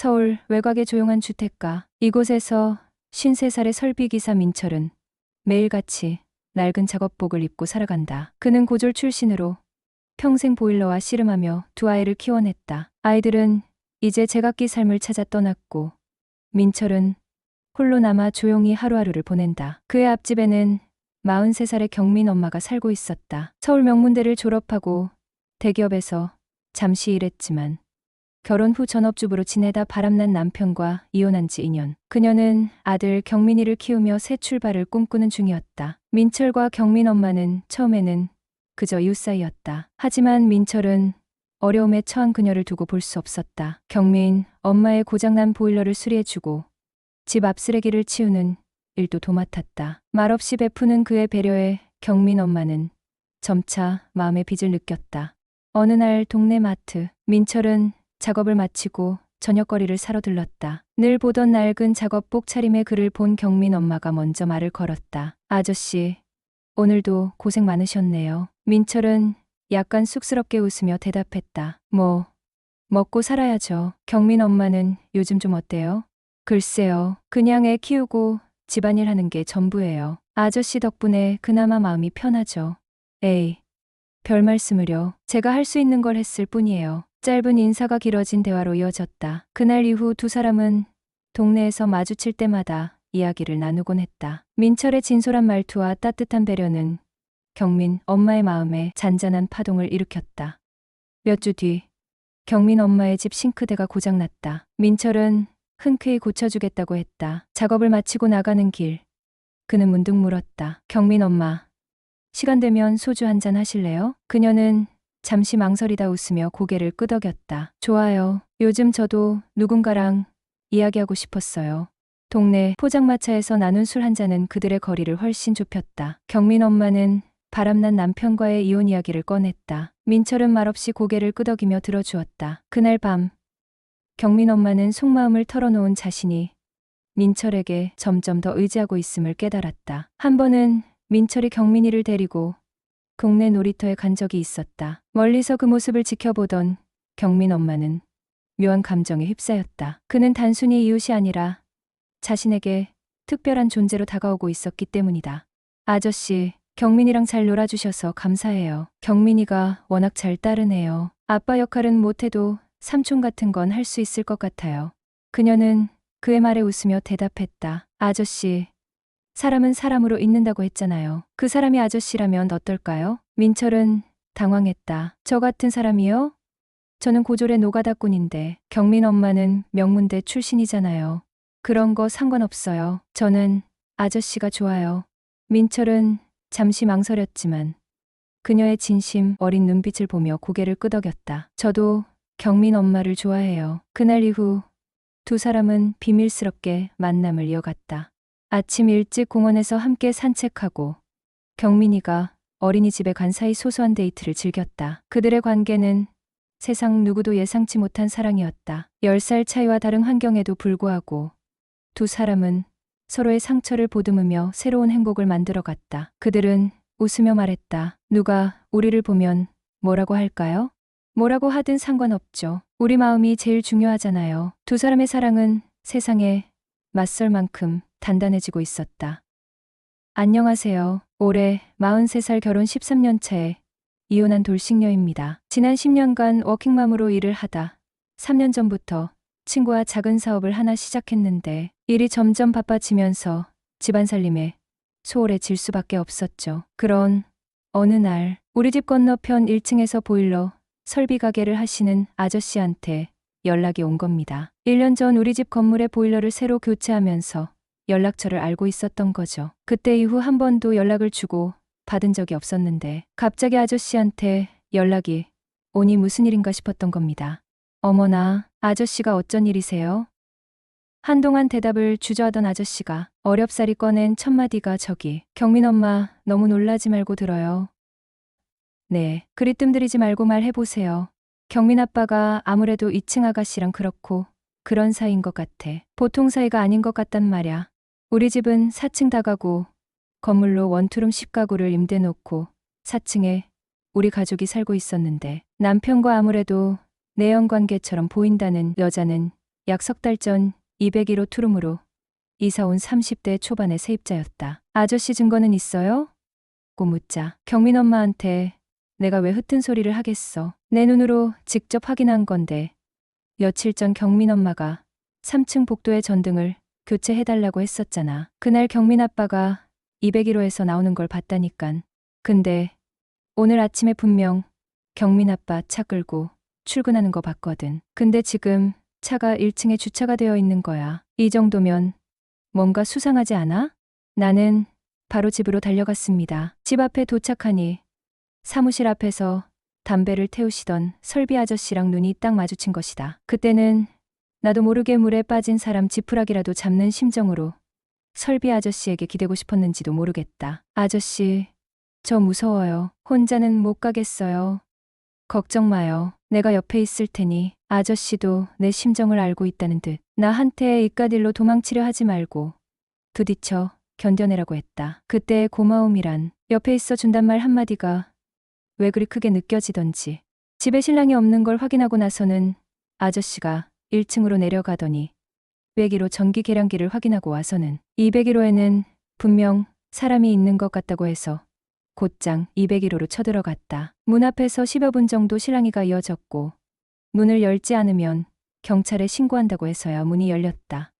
서울 외곽의 조용한 주택가. 이곳에서 53살의 설비기사 민철은 매일같이 낡은 작업복을 입고 살아간다. 그는 고졸 출신으로 평생 보일러와 씨름하며 두 아이를 키워냈다. 아이들은 이제 제각기 삶을 찾아 떠났고 민철은 홀로 남아 조용히 하루하루를 보낸다. 그의 앞집에는 43살의 경민 엄마가 살고 있었다. 서울 명문대를 졸업하고 대기업에서 잠시 일했지만 결혼 후 전업주부로 지내다 바람난 남편과 이혼한 지 2년. 그녀는 아들 경민이를 키우며 새 출발을 꿈꾸는 중이었다. 민철과 경민 엄마는 처음에는 그저 이웃 사이였다. 하지만 민철은 어려움에 처한 그녀를 두고 볼 수 없었다. 경민 엄마의 고장난 보일러를 수리해주고 집 앞 쓰레기를 치우는 일도 도맡았다. 말없이 베푸는 그의 배려에 경민 엄마는 점차 마음의 빚을 느꼈다. 어느 날 동네 마트. 민철은 작업을 마치고 저녁거리를 사러 들렀다. 늘 보던 낡은 작업복 차림의 그를 본 경민 엄마가 먼저 말을 걸었다. 아저씨, 오늘도 고생 많으셨네요. 민철은 약간 쑥스럽게 웃으며 대답했다. 먹고 살아야죠. 경민 엄마는 요즘 좀 어때요? 글쎄요. 그냥 애 키우고 집안일 하는 게 전부예요. 아저씨 덕분에 그나마 마음이 편하죠. 에이, 별 말씀을요. 제가 할 수 있는 걸 했을 뿐이에요. 짧은 인사가 길어진 대화로 이어졌다. 그날 이후 두 사람은 동네에서 마주칠 때마다 이야기를 나누곤 했다. 민철의 진솔한 말투와 따뜻한 배려는 경민 엄마의 마음에 잔잔한 파동을 일으켰다. 몇 주 뒤, 경민 엄마의 집 싱크대가 고장났다. 민철은 흔쾌히 고쳐주겠다고 했다. 작업을 마치고 나가는 길, 그는 문득 물었다. 경민 엄마, 시간 되면 소주 한잔 하실래요? 그녀는 잠시 망설이다 웃으며 고개를 끄덕였다. 좋아요. 요즘 저도 누군가랑 이야기하고 싶었어요. 동네 포장마차에서 나눈 술 한 잔은 그들의 거리를 훨씬 좁혔다. 경민 엄마는 바람난 남편과의 이혼 이야기를 꺼냈다. 민철은 말없이 고개를 끄덕이며 들어주었다. 그날 밤, 경민 엄마는 속마음을 털어놓은 자신이 민철에게 점점 더 의지하고 있음을 깨달았다. 한 번은 민철이 경민이를 데리고 동네 놀이터에 간 적이 있었다. 멀리서 그 모습을 지켜보던 경민 엄마는 묘한 감정에 휩싸였다. 그는 단순히 이웃이 아니라 자신에게 특별한 존재로 다가오고 있었기 때문이다. 아저씨, 경민이랑 잘 놀아주셔서 감사해요. 경민이가 워낙 잘 따르네요. 아빠 역할은 못해도 삼촌 같은 건 할 수 있을 것 같아요. 그녀는 그의 말에 웃으며 대답했다. 아저씨, 사람은 사람으로 있는다고 했잖아요. 그 사람이 아저씨라면 어떨까요? 민철은 당황했다. 저 같은 사람이요? 저는 고졸의 노가다꾼인데 경민 엄마는 명문대 출신이잖아요. 그런 거 상관없어요. 저는 아저씨가 좋아요. 민철은 잠시 망설였지만 그녀의 진심 어린 눈빛을 보며 고개를 끄덕였다. 저도 경민 엄마를 좋아해요. 그날 이후 두 사람은 비밀스럽게 만남을 이어갔다. 아침 일찍 공원에서 함께 산책하고 경민이가 어린이집에 간 사이 소소한 데이트를 즐겼다. 그들의 관계는 세상 누구도 예상치 못한 사랑이었다. 10살 차이와 다른 환경에도 불구하고 두 사람은 서로의 상처를 보듬으며 새로운 행복을 만들어갔다. 그들은 웃으며 말했다. 누가 우리를 보면 뭐라고 할까요? 뭐라고 하든 상관없죠. 우리 마음이 제일 중요하잖아요. 두 사람의 사랑은 세상에 맞설 만큼 단단해지고 있었다. 안녕하세요. 올해 43살 결혼 13년 차에 이혼한 돌싱녀입니다. 지난 10년간 워킹맘으로 일을 하다 3년 전부터 친구와 작은 사업을 하나 시작했는데 일이 점점 바빠지면서 집안 살림에 소홀해질 수밖에 없었죠. 그런 어느 날 우리 집 건너편 1층에서 보일러 설비 가게를 하시는 아저씨한테 연락이 온 겁니다. 1년 전 우리 집 건물의 보일러를 새로 교체하면서 연락처를 알고 있었던 거죠. 그때 이후 한 번도 연락을 주고 받은 적이 없었는데 갑자기 아저씨한테 연락이 오니 무슨 일인가 싶었던 겁니다. 어머나, 아저씨가 어쩐 일이세요? 한동안 대답을 주저하던 아저씨가 어렵사리 꺼낸 첫 마디가 저기, 경민 엄마 너무 놀라지 말고 들어요. 네, 그리 뜸들이지 말고 말해보세요. 경민 아빠가 아무래도 2층 아가씨랑 그렇고 그런 사이인 것 같아. 보통 사이가 아닌 것 같단 말야. 우리 집은 4층 다가구, 건물로 원투룸 10가구를 임대 놓고 4층에 우리 가족이 살고 있었는데 남편과 아무래도 내연 관계처럼 보인다는 여자는 약 석 달 전 201호 투룸으로 이사 온 30대 초반의 세입자였다. 아저씨 증거는 있어요? 고 묻자 경민 엄마한테 내가 왜 흩은 소리를 하겠어. 내 눈으로 직접 확인한 건데 며칠 전 경민 엄마가 3층 복도의 전등을 교체해달라고 했었잖아. 그날 경민 아빠가 201호에서 나오는 걸 봤다니깐. 근데 오늘 아침에 분명 경민 아빠 차 끌고 출근하는 거 봤거든. 근데 지금 차가 1층에 주차가 되어 있는 거야. 이 정도면 뭔가 수상하지 않아? 나는 바로 집으로 달려갔습니다. 집 앞에 도착하니 사무실 앞에서 담배를 태우시던 설비 아저씨랑 눈이 딱 마주친 것이다. 그때는 나도 모르게 물에 빠진 사람 지푸라기라도 잡는 심정으로 설비 아저씨에게 기대고 싶었는지도 모르겠다. 아저씨, 저 무서워요. 혼자는 못 가겠어요. 걱정 마요. 내가 옆에 있을 테니. 아저씨도 내 심정을 알고 있다는 듯 나한테 이깟일로 도망치려 하지 말고 부딪혀 견뎌내라고 했다. 그때의 고마움이란 옆에 있어 준단 말 한마디가 왜 그리 크게 느껴지던지. 집에 신랑이 없는 걸 확인하고 나서는 아저씨가 1층으로 내려가더니 201호 전기 계량기를 확인하고 와서는 201호에는 분명 사람이 있는 것 같다고 해서 곧장 201호로 쳐들어갔다. 문 앞에서 10여 분 정도 실랑이가 이어졌고 문을 열지 않으면 경찰에 신고한다고 해서야 문이 열렸다.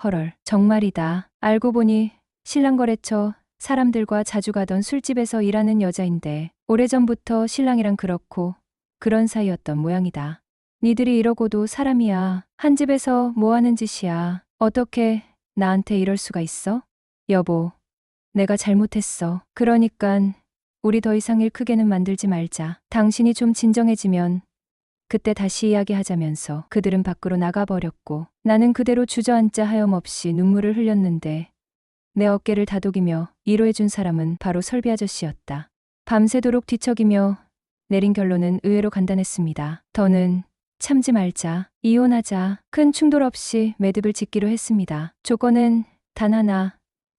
헐헐, 정말이다. 알고 보니 신랑 거래처 사람들과 자주 가던 술집에서 일하는 여자인데 오래전부터 신랑이랑 그렇고 그런 사이였던 모양이다. 니들이 이러고도 사람이야. 한 집에서 뭐 하는 짓이야. 어떻게 나한테 이럴 수가 있어? 여보, 내가 잘못했어. 그러니깐 우리 더 이상 일 크게는 만들지 말자. 당신이 좀 진정해지면 그때 다시 이야기하자면서 그들은 밖으로 나가버렸고 나는 그대로 주저앉자 하염없이 눈물을 흘렸는데 내 어깨를 다독이며 위로해준 사람은 바로 설비 아저씨였다. 밤새도록 뒤척이며 내린 결론은 의외로 간단했습니다. 더는 참지 말자. 이혼하자. 큰 충돌 없이 매듭을 짓기로 했습니다. 조건은 단 하나.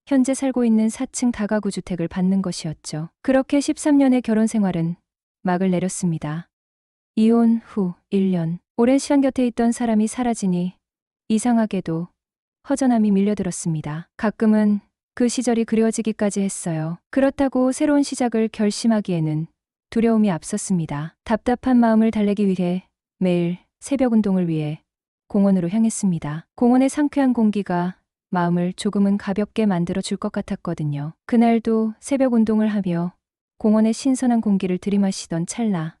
현재 살고 있는 4층 다가구 주택을 받는 것이었죠. 그렇게 13년의 결혼 생활은 막을 내렸습니다. 이혼 후 1년. 오랜 시간 곁에 있던 사람이 사라지니 이상하게도 허전함이 밀려들었습니다. 가끔은 그 시절이 그리워지기까지 했어요. 그렇다고 새로운 시작을 결심하기에는 두려움이 앞섰습니다. 답답한 마음을 달래기 위해 매일 새벽 운동을 위해 공원으로 향했습니다. 공원의 상쾌한 공기가 마음을 조금은 가볍게 만들어 줄 것 같았거든요. 그날도 새벽 운동을 하며 공원의 신선한 공기를 들이마시던 찰나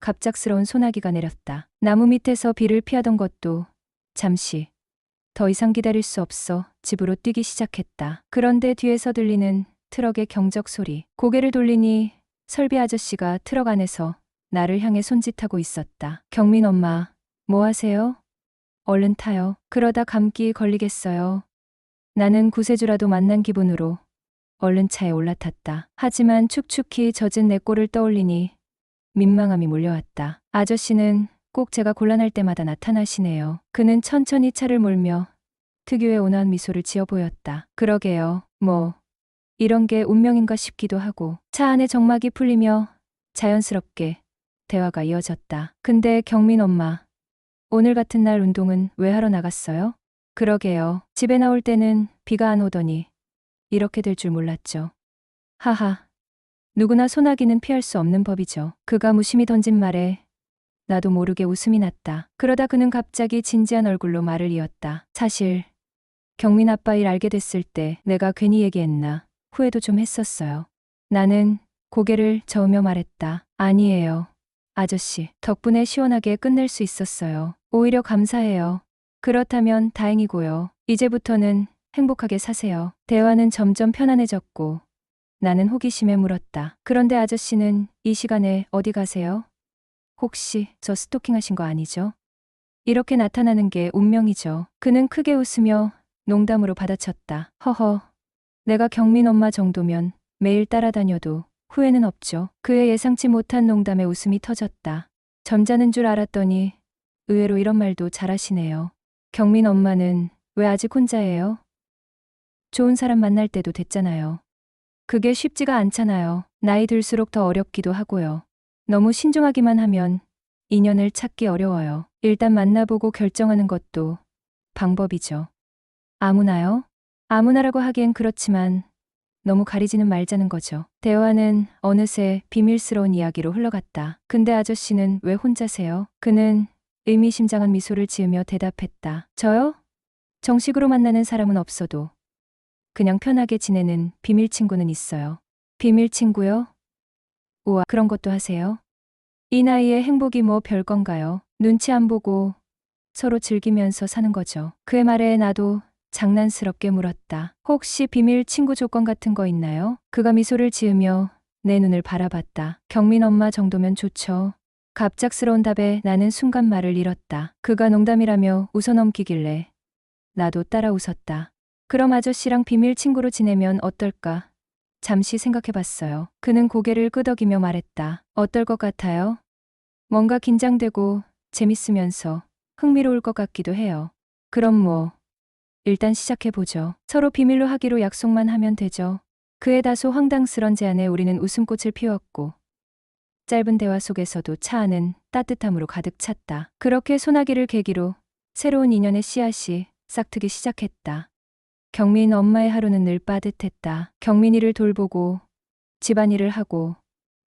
갑작스러운 소나기가 내렸다. 나무 밑에서 비를 피하던 것도 잠시 더 이상 기다릴 수 없어 집으로 뛰기 시작했다. 그런데 뒤에서 들리는 트럭의 경적 소리. 고개를 돌리니 설비 아저씨가 트럭 안에서 나를 향해 손짓하고 있었다. 경민 엄마, 뭐 하세요? 얼른 타요. 그러다 감기 걸리겠어요. 나는 구세주라도 만난 기분으로 얼른 차에 올라탔다. 하지만 축축히 젖은 내 꼴을 떠올리니 민망함이 몰려왔다. 아저씨는 꼭 제가 곤란할 때마다 나타나시네요. 그는 천천히 차를 몰며 특유의 온화한 미소를 지어 보였다. 그러게요. 뭐 이런 게 운명인가 싶기도 하고. 차 안에 정막이 풀리며 자연스럽게 대화가 이어졌다. 근데 경민 엄마, 오늘 같은 날 운동은 왜 하러 나갔어요? 그러게요. 집에 나올 때는 비가 안 오더니 이렇게 될 줄 몰랐죠. 하하. 누구나 소나기는 피할 수 없는 법이죠. 그가 무심히 던진 말에 나도 모르게 웃음이 났다. 그러다 그는 갑자기 진지한 얼굴로 말을 이었다. 사실 경민 아빠 일 알게 됐을 때 내가 괜히 얘기했나 후회도 좀 했었어요. 나는 고개를 저으며 말했다. 아니에요. 아저씨, 덕분에 시원하게 끝낼 수 있었어요. 오히려 감사해요. 그렇다면 다행이고요. 이제부터는 행복하게 사세요. 대화는 점점 편안해졌고 나는 호기심에 물었다. 그런데 아저씨는 이 시간에 어디 가세요? 혹시 저 스토킹하신 거 아니죠? 이렇게 나타나는 게 운명이죠. 그는 크게 웃으며 농담으로 받아쳤다. 허허, 내가 경민 엄마 정도면 매일 따라다녀도 후회는 없죠. 그의 예상치 못한 농담에 웃음이 터졌다. 점잖은 줄 알았더니 의외로 이런 말도 잘하시네요. 경민 엄마는 왜 아직 혼자예요? 좋은 사람 만날 때도 됐잖아요. 그게 쉽지가 않잖아요. 나이 들수록 더 어렵기도 하고요. 너무 신중하기만 하면 인연을 찾기 어려워요. 일단 만나보고 결정하는 것도 방법이죠. 아무나요? 아무나라고 하기엔 그렇지만 너무 가리지는 말자는 거죠. 대화는 어느새 비밀스러운 이야기로 흘러갔다. 근데 아저씨는 왜 혼자세요? 그는 의미심장한 미소를 지으며 대답했다. 저요? 정식으로 만나는 사람은 없어도 그냥 편하게 지내는 비밀 친구는 있어요. 비밀 친구요? 우와, 그런 것도 하세요? 이 나이에 행복이 뭐 별건가요? 눈치 안 보고 서로 즐기면서 사는 거죠. 그의 말에 나도 장난스럽게 물었다. 혹시 비밀 친구 조건 같은 거 있나요? 그가 미소를 지으며 내 눈을 바라봤다. 경민 엄마 정도면 좋죠. 갑작스러운 답에 나는 순간 말을 잃었다. 그가 농담이라며 웃어넘기길래 나도 따라 웃었다. 그럼 아저씨랑 비밀 친구로 지내면 어떨까? 잠시 생각해봤어요. 그는 고개를 끄덕이며 말했다. 어떨 것 같아요? 뭔가 긴장되고 재밌으면서 흥미로울 것 같기도 해요. 그럼 뭐, 일단 시작해보죠. 서로 비밀로 하기로 약속만 하면 되죠. 그의 다소 황당스런 제안에 우리는 웃음꽃을 피웠고, 짧은 대화 속에서도 차 안은 따뜻함으로 가득 찼다. 그렇게 소나기를 계기로 새로운 인연의 씨앗이 싹트기 시작했다. 경민 엄마의 하루는 늘 빠듯했다. 경민이를 돌보고 집안일을 하고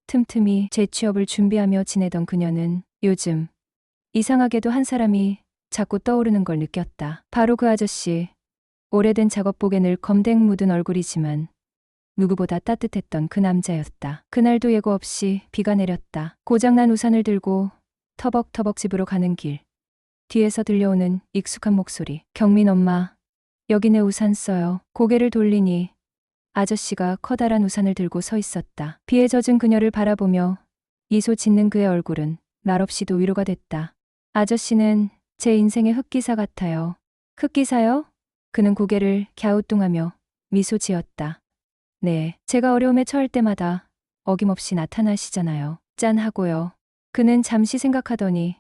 틈틈이 재취업을 준비하며 지내던 그녀는 요즘 이상하게도 한 사람이 자꾸 떠오르는 걸 느꼈다. 바로 그 아저씨. 오래된 작업복에 늘 검댕 묻은 얼굴이지만 누구보다 따뜻했던 그 남자였다. 그날도 예고 없이 비가 내렸다. 고장난 우산을 들고 터벅터벅 집으로 가는 길. 뒤에서 들려오는 익숙한 목소리. 경민 엄마, 여기 내 우산 써요. 고개를 돌리니 아저씨가 커다란 우산을 들고 서 있었다. 비에 젖은 그녀를 바라보며 미소 짓는 그의 얼굴은 말없이도 위로가 됐다. 아저씨는 제 인생의 흑기사 같아요. 흑기사요? 그는 고개를 갸우뚱하며 미소 지었다. 네, 제가 어려움에 처할 때마다 어김없이 나타나시잖아요. 짠 하고요. 그는 잠시 생각하더니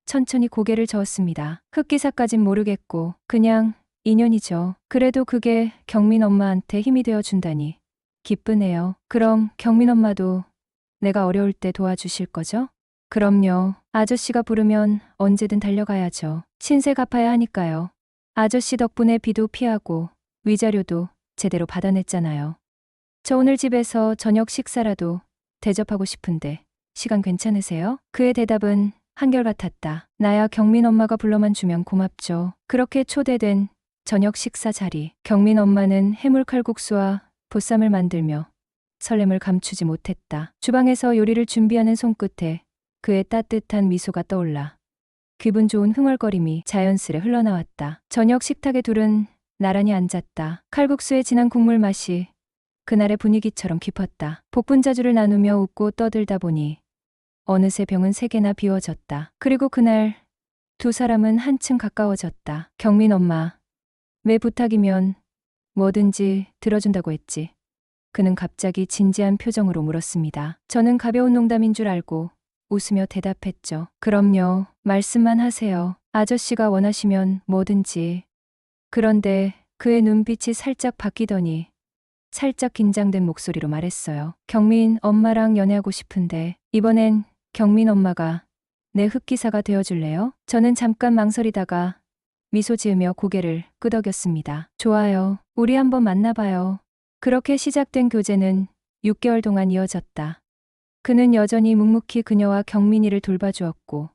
천천히 고개를 저었습니다. 흑기사까진 모르겠고 그냥 인연이죠. 그래도 그게 경민 엄마한테 힘이 되어 준다니 기쁘네요. 그럼 경민 엄마도 내가 어려울 때 도와주실 거죠? 그럼요. 아저씨가 부르면 언제든 달려가야죠. 신세 갚아야 하니까요. 아저씨 덕분에 비도 피하고 위자료도 제대로 받아냈잖아요. 저 오늘 집에서 저녁 식사라도 대접하고 싶은데 시간 괜찮으세요? 그의 대답은 한결같았다. 나야 경민 엄마가 불러만 주면 고맙죠. 그렇게 초대된 저녁 식사 자리. 경민 엄마는 해물칼국수와 보쌈을 만들며 설렘을 감추지 못했다. 주방에서 요리를 준비하는 손끝에 그의 따뜻한 미소가 떠올라 기분 좋은 흥얼거림이 자연스레 흘러나왔다. 저녁 식탁에 둘은 나란히 앉았다. 칼국수의 진한 국물 맛이 그날의 분위기처럼 깊었다. 복분자주를 나누며 웃고 떠들다 보니 어느새 병은 3개나 비워졌다. 그리고 그날 두 사람은 한층 가까워졌다. 경민 엄마, 내 부탁이면 뭐든지 들어준다고 했지. 그는 갑자기 진지한 표정으로 물었습니다. 저는 가벼운 농담인 줄 알고 웃으며 대답했죠. 그럼요. 말씀만 하세요. 아저씨가 원하시면 뭐든지. 그런데 그의 눈빛이 살짝 바뀌더니 살짝 긴장된 목소리로 말했어요. 경민 엄마랑 연애하고 싶은데 이번엔 경민 엄마가 내 흑기사가 되어줄래요? 저는 잠깐 망설이다가 미소 지으며 고개를 끄덕였습니다. 좋아요. 우리 한번 만나봐요. 그렇게 시작된 교제는 6개월 동안 이어졌다. 그는 여전히 묵묵히 그녀와 경민이를 돌봐주었고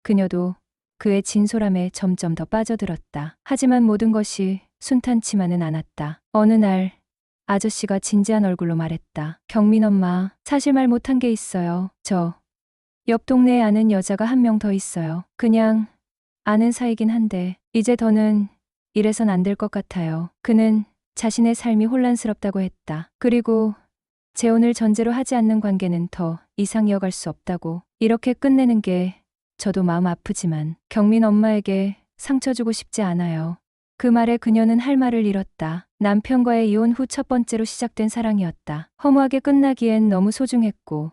그녀도 그의 진솔함에 점점 더 빠져들었다. 하지만 모든 것이 순탄치만은 않았다. 어느 날 아저씨가 진지한 얼굴로 말했다. 경민 엄마, 사실 말 못한 게 있어요. 저 옆 동네에 아는 여자가 한 명 더 있어요. 그냥 아는 사이긴 한데 이제 더는 이래선 안 될 것 같아요. 그는 자신의 삶이 혼란스럽다고 했다. 그리고 재혼을 전제로 하지 않는 관계는 더 이상 이어갈 수 없다고. 이렇게 끝내는 게 저도 마음 아프지만 경민 엄마에게 상처 주고 싶지 않아요. 그 말에 그녀는 할 말을 잃었다. 남편과의 이혼 후 첫 번째로 시작된 사랑이었다. 허무하게 끝나기엔 너무 소중했고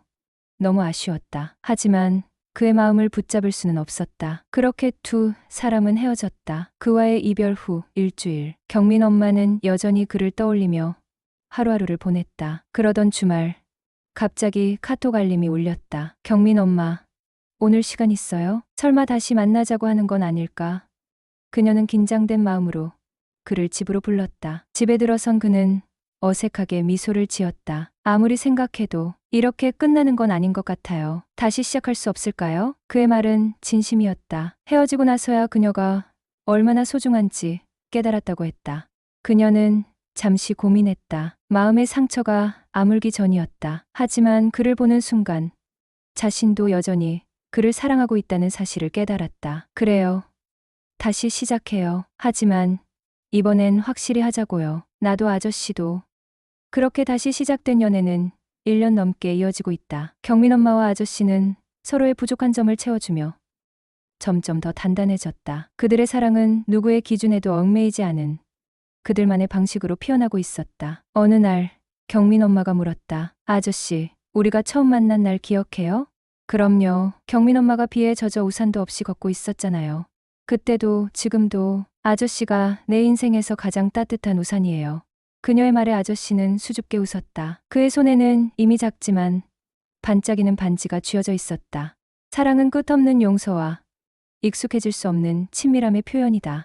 너무 아쉬웠다. 하지만 그의 마음을 붙잡을 수는 없었다. 그렇게 두 사람은 헤어졌다. 그와의 이별 후 일주일, 경민 엄마는 여전히 그를 떠올리며 하루하루를 보냈다. 그러던 주말, 갑자기 카톡 알림이 울렸다. 경민 엄마, 오늘 시간 있어요? 설마 다시 만나자고 하는 건 아닐까? 그녀는 긴장된 마음으로 그를 집으로 불렀다. 집에 들어선 그는 어색하게 미소를 지었다. 아무리 생각해도 이렇게 끝나는 건 아닌 것 같아요. 다시 시작할 수 없을까요? 그의 말은 진심이었다. 헤어지고 나서야 그녀가 얼마나 소중한지 깨달았다고 했다. 그녀는 잠시 고민했다. 마음의 상처가 아물기 전이었다. 하지만 그를 보는 순간 자신도 여전히 그를 사랑하고 있다는 사실을 깨달았다. 그래요. 다시 시작해요. 하지만 이번엔 확실히 하자고요. 나도 아저씨도. 그렇게 다시 시작된 연애는 1년 넘게 이어지고 있다. 경민 엄마와 아저씨는 서로의 부족한 점을 채워주며 점점 더 단단해졌다. 그들의 사랑은 누구의 기준에도 얽매이지 않은 그들만의 방식으로 피어나고 있었다. 어느 날 경민 엄마가 물었다. 아저씨, 우리가 처음 만난 날 기억해요? 그럼요. 경민 엄마가 비에 젖어 우산도 없이 걷고 있었잖아요. 그때도 지금도 아저씨가 내 인생에서 가장 따뜻한 우산이에요. 그녀의 말에 아저씨는 수줍게 웃었다. 그의 손에는 이미 작지만 반짝이는 반지가 쥐어져 있었다. 사랑은 끝없는 용서와 익숙해질 수 없는 친밀함의 표현이다.